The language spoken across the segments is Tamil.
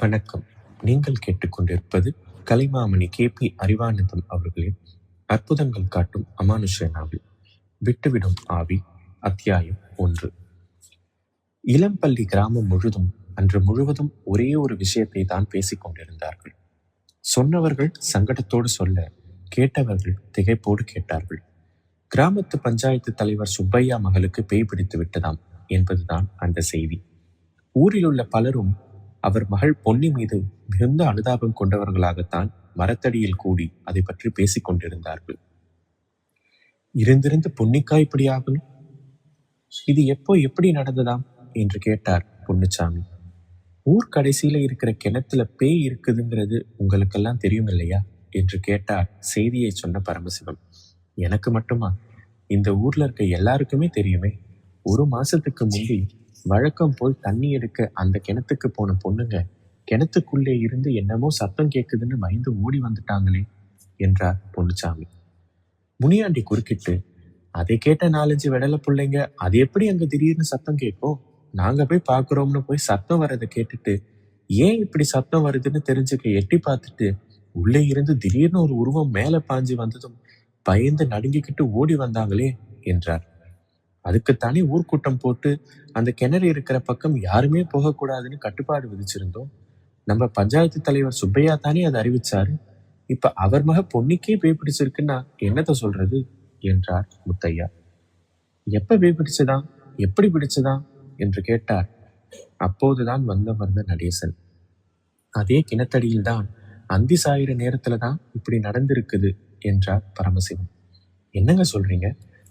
வணக்கம். நீங்கள் கேட்டுக்கொண்டிருப்பது கலைமாமணி KP அறிவானந்தம் அவர்களின் அற்புதங்கள் காட்டும் அமானுஷ நாவல் விட்டுவிடும் ஆவி, அத்தியாயம் 1. இளம்பள்ளி கிராமம் முழுதும் அன்று முழுவதும் ஒரே ஒரு விஷயத்தை தான் பேசிக் கொண்டிருந்தார்கள். சொன்னவர்கள் சங்கடத்தோடு சொல்ல, கேட்டவர்கள் திகைப்போடு கேட்டார்கள். கிராமத்து பஞ்சாயத்து தலைவர் சுப்பையா மகளுக்கு பேய் பிடித்து விட்டதாம் என்பதுதான் அந்த செய்தி. ஊரில் உள்ள பலரும் அவர் மகள் பொன்னி மீது மிகுந்த அனுதாபம் கொண்டவர்களாகத்தான் மரத்தடியில் கூடி அதை பற்றி பேசிக் கொண்டிருந்தார்கள். இருந்திருந்து பொன்னிக்கா இப்படி ஆகணும், இது எப்படி நடந்ததாம் என்று கேட்டார் பொன்னுச்சாமி. ஊர் கடைசியில இருக்கிற கிணத்துல பேய் இருக்குதுங்கிறது உங்களுக்கெல்லாம் தெரியும் இல்லையா என்று கேட்டார் செய்தியை சொன்ன பரமசிவம். எனக்கு மட்டுமா? இந்த ஊர்ல இருக்க எல்லாருக்குமே தெரியுமே. ஒரு மாசத்துக்கு முந்தி வழக்கம் போல் தண்ணி எடுக்க அந்த கிணத்துக்கு போன பொண்ணுங்க கிணத்துக்குள்ளே இருந்து என்னமோ சத்தம் கேட்குதுன்னு பயந்து ஓடி வந்துட்டாங்களே என்றார் பொன்னுச்சாமி. முனியாண்டி குறுக்கிட்டு, அதை கேட்ட 4-5 வெடலை பிள்ளைங்க அது எப்படி அங்க திடீர்னு சத்தம் கேட்கும்? நாங்க போய் பாக்குறோம்னு போய் சத்தம் வர்றதை கேட்டுட்டு ஏன் இப்படி சத்தம் வருதுன்னு தெரிஞ்சுக்க எட்டி பார்த்துட்டு உள்ளே இருந்து திடீர்னு ஒரு உருவம் மேல பாஞ்சு வந்ததும் பயந்து நடுங்கிக்கிட்டு ஓடி வந்தாங்களே என்றார். அதுக்குத்தானே ஊர்க்கூட்டம் போட்டு அந்த கிணறு இருக்கிற பக்கம் யாருமே போகக்கூடாதுன்னு கட்டுப்பாடு விதிச்சிருந்தோம். நம்ம பஞ்சாயத்து தலைவர் சுப்பையா தானே அதை அறிவிச்சாரு. இப்ப அவர் மக பொன்னிக்கே பேய் பிடிச்சிருக்குன்னா என்னத்த சொல்றது என்றார் முத்தையா. எப்ப பேய் பிடிச்சதான், எப்படி பிடிச்சதான் என்று கேட்டார். அப்போதுதான் வந்த நடேசன். அதே கிணத்தடியில் தான் அந்தி சாயிற நேரத்துலதான் இப்படி நடந்திருக்குது என்றார் பரமசிவம். என்னங்க சொல்றீங்க?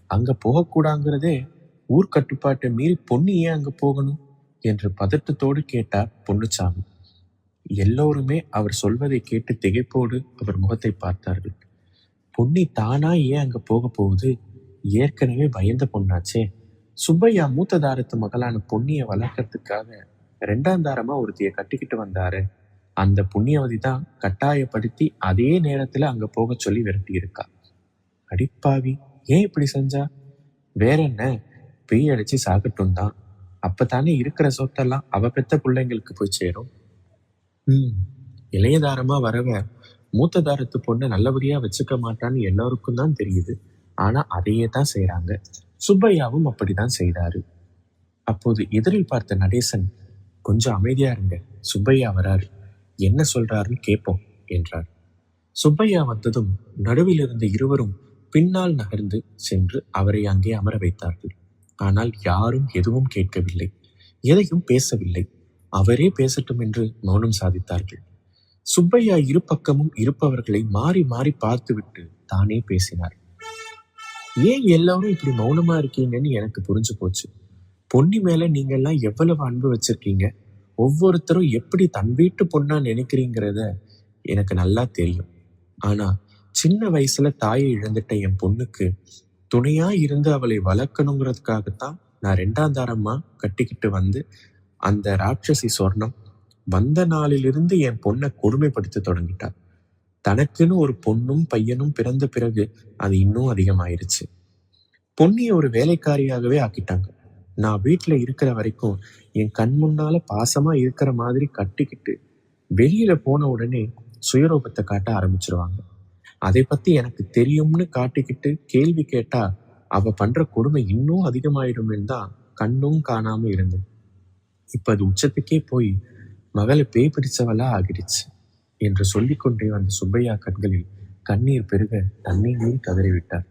அங்க போகக்கூடாங்கிறதே ஊர் கட்டுப்பாட்டை மீறி பொன்னி ஏன் அங்க போகணும் என்று பதட்டத்தோடு கேட்டார் பொன்னுச்சாமி. எல்லோருமே அவர் சொல்வதை கேட்டு திகைப்போடு அவர் முகத்தை பார்த்தார்கள். பொன்னி தானா ஏன் அங்க போக போகுது? ஏற்கனவே பயந்த பொண்ணாச்சே. சுப்பையா மூத்த தாரத்து மகளான பொன்னிய வளர்க்கறதுக்காக 2ஆம் தாரமா ஒருத்திய கட்டிக்கிட்டு வந்தாரு. அந்த புண்ணியவதி தான் கட்டாயப்படுத்தி அதே நேரத்துல அங்க போக சொல்லி விரட்டி இருக்கா. அடிப்பாவி, ஏன் இப்படி செஞ்சா? வேற என்ன, பேய் அடிச்சு சாகட்டும் தான். அப்பதானே இருக்கிற சொத்தெல்லாம் அவ பெத்த பிள்ளைங்களுக்கு போய் சேரும். இளையதாரமா வரவ மூத்த தாரத்து பொண்ணை நல்லபடியா வச்சுக்க மாட்டான்னு எல்லாருக்கும் தான் தெரியுது. ஆனா அதையே தான் செய்யறாங்க. சுப்பையாவும் அப்படிதான் செய்தாரு. அப்போது எதிரில் பார்த்த நடேசன், கொஞ்சம் அமைதியா இருங்க, சுப்பையா வராரு, என்ன சொல்றாருன்னு கேட்போம் என்றார். சுப்பையா வந்ததும் நடுவில் இருந்த இருவரும் பின்னால் நகர்ந்து சென்று அவரை அங்கே அமர வைத்தார்கள். ஆனால் யாரும் எதுவும் கேட்கவில்லை, எதையும் பேசவில்லை. அவரே பேசட்டும் என்று மௌனம் சாதித்தார்கள். சுப்பையா இரு பக்கமும் இருப்பவர்களை மாறி மாறி பார்த்துவிட்டு தானே பேசினார். ஏன் எல்லாரும் இப்படி மௌனமா இருக்கீங்கன்னு எனக்கு புரிஞ்சு போச்சு. பொன்னி மேல நீங்க எல்லாம் எவ்வளவு அன்பு வச்சிருக்கீங்க, ஒவ்வொருத்தரும் எப்படி தன் வீட்டு பொண்ணா நினைக்கிறீங்கிறத எனக்கு நல்லா தெரியும். ஆனா சின்ன வயசுல தாயை இழந்துட்ட என் பொண்ணுக்கு துணையா இருந்து அவளை வளர்க்கணுங்கிறதுக்காகத்தான் நான் 2ஆம் தாரமா கட்டிக்கிட்டு வந்து அந்த ராட்சசி சொர்ணம் வந்த நாளிலிருந்து என் பொண்ணை கொடுமைப்படுத்த தொடங்கிட்டா. தனக்குன்னு ஒரு பொண்ணும் பையனும் பிறந்த பிறகு அது இன்னும் அதிகமாயிருச்சு. பொன்னிய ஒரு வேலைக்காரியாகவே ஆக்கிட்டாங்க. நான் வீட்டுல இருக்கிற வரைக்கும் என் கண் முன்னால பாசமா இருக்கிற மாதிரி கட்டிக்கிட்டு வெளியில போன உடனே சுயரூபத்தை காட்ட ஆரம்பிச்சிருவாங்க. அதை பத்தி எனக்கு தெரியும்னு காட்டிக்கிட்டு கேள்வி கேட்டா அவ பண்ற கொடுமை இன்னும் அதிகமாயிடும்னு தான் கண்ணும் காணாம இருந்தேன். இப்ப அது உச்சத்துக்கே போய் மகளை பேய் பிடிச்சவளா ஆகிடுச்சு என்று சொல்லிக்கொண்டே வந்த சுப்பையா கண்களில் கண்ணீர் பெருக தண்ணீரில் கதறிவிட்டார்.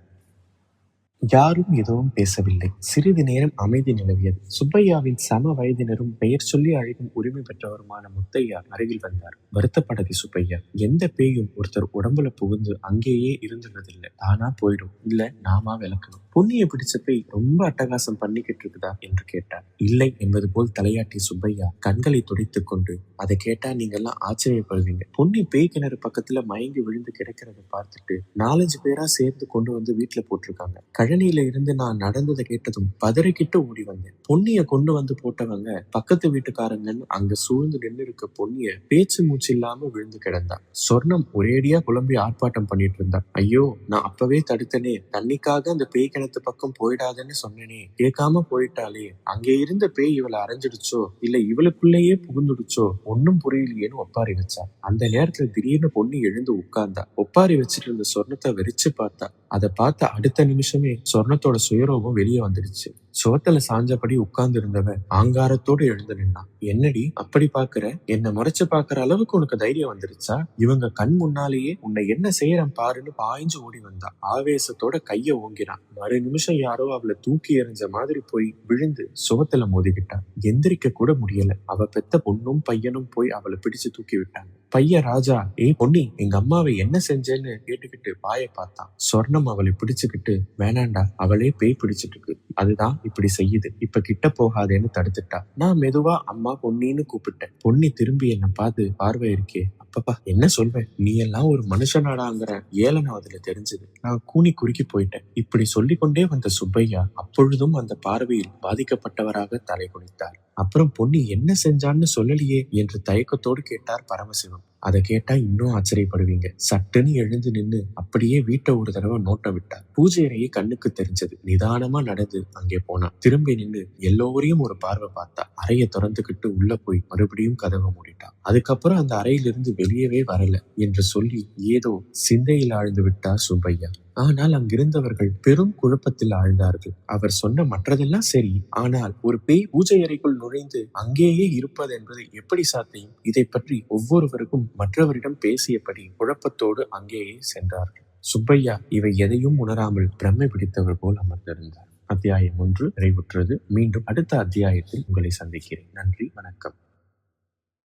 யாரும் எதுவும் பேசவில்லை. சிறிது நேரம் அமைதி நிலவியது. சுப்பையாவின் சம வயதினரும் பெயர் சொல்லி அழைக்கும் உரிமை பெற்றவருமான முத்தையா அருகில் வந்தார். வருத்தப்படாதே சுப்பையா, எந்த பேயும் ஒருத்தர் உடம்புல புகுந்து அங்கேயே இருந்துள்ளதில்லை, தானா போயிடும். இல்ல நாமா விளக்கணும். பொன்னிய பிடிச்ச பேய் ரொம்ப அட்டகாசம் பண்ணிக்கிட்டு இருக்குதா என்று கேட்டார். இல்லை என்பது போல் தலையாட்டிய சுப்பையா கண்களை துடைத்துக் கொண்டு, அதை கேட்டா நீங்க எல்லாம் ஆச்சரியப்படுவீங்க. பொன்னி பேய் கிணறு பக்கத்துல மயங்கி விழுந்து கிடக்கிறத பார்த்துட்டு 4-5 பேரா சேர்ந்து கொண்டு வந்து வீட்டுல போட்டிருக்காங்க. கழனியில இருந்து நான் நடந்ததை கேட்டதும் பதறிக்கிட்டு ஓடி வந்தேன். பொன்னிய கொண்டு வந்து போட்டவங்க பக்கத்து வீட்டுக்காரங்கன்னு அங்க சூழ்ந்து நின்று இருக்க பொன்னிய பேச்சு மூச்சு இல்லாம விழுந்து கிடந்தா. சொர்ணம் ஒரேடியா குழம்பி ஆர்ப்பாட்டம் பண்ணிட்டு இருந்தா. ஐயோ, நான் அப்பவே தடுத்தனே, தண்ணிக்காக அந்த பேய் கிணத்து பக்கம் போயிடாதன்னு சொன்னனே, கேட்காம போயிட்டாளே, அங்கே இருந்த பேய் இவளை அரைஞ்சிடுச்சோ இல்ல இவளுக்குள்ளேயே புகுந்துடுச்சோ ஒன்னும் புரியலையேன்னு ஒப்பாரி வச்சா. அந்த நேரத்துல திடீர்னு பொண்ணு எழுந்து உட்கார்ந்தா. ஒப்பாரி வச்சுட்டு இருந்த சொர்ணத்தை வெறிச்சு பார்த்தா. அதை பார்த்த அடுத்த நிமிஷமே சொர்ணத்தோட சுயரூபம் வெளியே வந்துடுச்சு. சுவத்துல சாஞ்சபடி உட்கார்ந்து இருந்தவ ஆங்காரத்தோடு எழுந்து நின்னா. என்னடி அப்படி பாக்குற? என்ன முறைச்சு பாக்குற அளவுக்கு உனக்கு தைரியம் வந்துருச்சா? இவங்க கண் முன்னாலேயே உன்னை என்ன செய்யறேன் பாருன்னு பாய்ஞ்சு ஓடி வந்தா. ஆவேசத்தோட கைய ஓங்கினான். மறு நிமிஷம் யாரோ அவளை தூக்கி எறிஞ்ச மாதிரி போய் விழுந்து சுவத்துல மோதிக்கிட்டான். எந்திரிக்க கூட முடியல. அவ பெத்த பொண்ணும் பையனும் போய் அவளை பிடிச்சு தூக்கி விட்டாங்க. பையன் ராஜா, ஏய் பொன்னி, எங்க அம்மாவை என்ன செஞ்சேன்னு கேட்டுக்கிட்டு வாயை பார்த்தான். சொர்ணம் அவளை பிடிச்சுக்கிட்டு, வேணாண்டா, அவளே பேய் பிடிச்சிட்டு இருக்கு, அதுதான் இப்படி செய்யுது, இப்ப கிட்ட போகாதேன்னு தடுத்துட்டா. நான் மெதுவா அம்மா பொன்னின்னு கூப்பிட்டேன். பொன்னி திரும்பி என்ன பார்த்து, பார்வை இருக்கே, அப்பப்பா என்ன சொல்வேன், நீ எல்லாம் ஒரு மனுஷனாடாங்கிற ஏளனம் அதுல தெரிஞ்சது. நான் கூனி குறுக்கி போயிட்டேன். இப்படி சொல்லிக்கொண்டே வந்த சுப்பையா அப்பொழுதும் அந்த பார்வையில் பாதிக்கப்பட்டவராக தலை குனித்தார். அப்புறம் பொன்னி என்ன செஞ்சான்னு சொல்லலையே என்று தயக்கத்தோடு கேட்டார் பரமசிவம். அதை கேட்டா இன்னும் ஆச்சரியப்படுவீங்க. சட்டுன்னு எழுந்து நின்னு அப்படியே வீட்டை ஒரு தடவை நோட்ட விட்டார். பூஜை அறையே கண்ணுக்கு தெரிஞ்சது. நிதானமா நடந்து அங்கே போனா. திரும்பி நின்னு எல்லோரையும் ஒரு பார்வை பார்த்தா. அறையை திறந்துகிட்டு உள்ள போய் மறுபடியும் கதவை மூடிட்டான். அதுக்கப்புறம் அந்த அறையிலிருந்து வெளியவே வரல என்று சொல்லி ஏதோ சிந்தையில் ஆழ்ந்து விட்டார் சுப்பையா. ஆனால் அங்கிருந்தவர்கள் பெரும் குழப்பத்தில் ஆழ்ந்தார்கள். அவர் சொன்ன மற்றதெல்லாம் சரி, ஆனால் ஒரு பேய் பூஜை அறைக்குள் நுழைந்து அங்கேயே இருப்பது என்பது எப்படி சாத்தியம்? இதை பற்றி ஒவ்வொருவருக்கும் மற்றவரிடம் பேசியபடி குழப்பத்தோடு அங்கேயே சென்றார்கள். சுப்பையா இவை எதையும் உணராமல் பிரம்மை பிடித்தவர் போல் அமர்ந்திருந்தார். அத்தியாயம் 1 நிறைவுற்றது. மீண்டும் அடுத்த அத்தியாயத்தில் உங்களை சந்திக்கிறேன். நன்றி, வணக்கம்.